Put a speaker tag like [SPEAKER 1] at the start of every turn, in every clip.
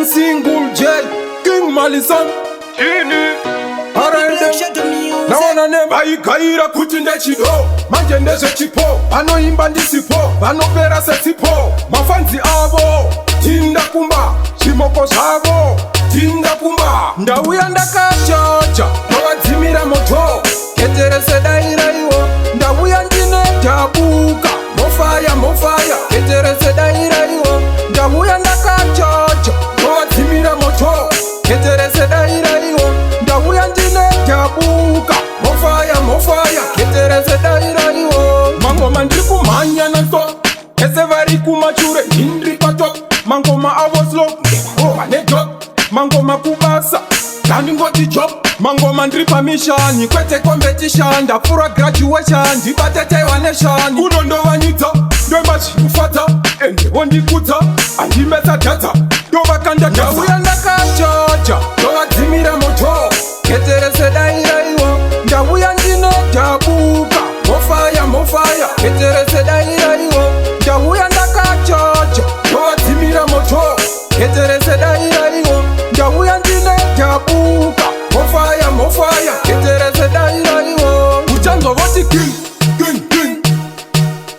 [SPEAKER 1] Single J, King Malison, naona nemba ikaira kuti ndechido manje ndezvechipo vanoimba ndisipo vanopera sesipo mafanzi avo tindakumba zvimoko zvavo tindakumba ndauya ndakachacha ndovadzimira moto keterese daira iwo ndauya ndine dhabuka mofaya mofaya keterese daira iwo ndauya ndakachacha ndovadzimira moto keterese daira iwo ndauya ndine dhabuka mofaya mofaya keterese daira iwo mangoma ndiri kumhanya nato ese vari kumashure ndiri patop mangoma avo slow ndevarova nedrop mangoma kubasa ndandingoti job mangoma ndiri pamishani kwete competition ndapfura graduation ndibateteiwa neshani kunondovanyidza ndoima zvikufadza endevo ndikudza andimesa dhadza ndovakanda ndauya ndakachacha ndovadzimira moto keterese daira iwo ndauya ndine dhabuka mofaya mofaya keterese daira iwo ndauya ndakachacha ndovadzimira moto keterese daira iwo ndauya ndine dhabuka mofaya mofaya keterese daira iwo uchanzovoti king king king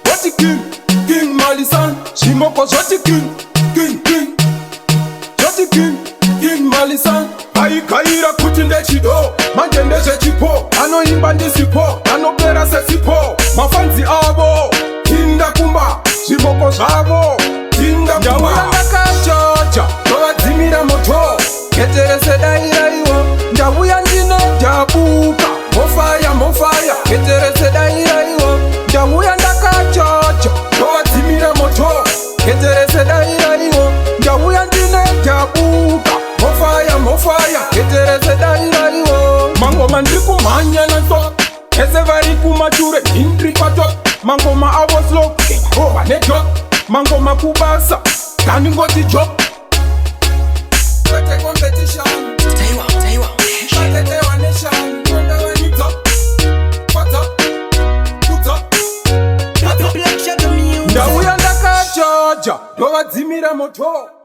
[SPEAKER 1] voti king king Malisan zvimoko zvoti king king king zvoti king king Malisan aikaira kuti ndechido manje ndezvechipo anoimba ndisipo anopera sesipo mafanzi avo tindakumba zvimoko zvavo tindakumba ndakachacha ndovadzimira moto keterese daira iwo ndauya ndine dhabuka mofaya mofaya keterese daira iwo ndauya ndakachacha ndovadzimira moto keterese daira iwo ndauya ndine dhabuka mofaya mofaya keterese daira iwo mangoma ndiri kumhanya nato ese vari kumashure ndiri patop mangoma avo slow ndevarova nedrop mangoma kubasa ndandingoti job kwete competition batetewa neshani kondovanyidza kwadza kudza ndauya ndakachacha ndovadzimira moto.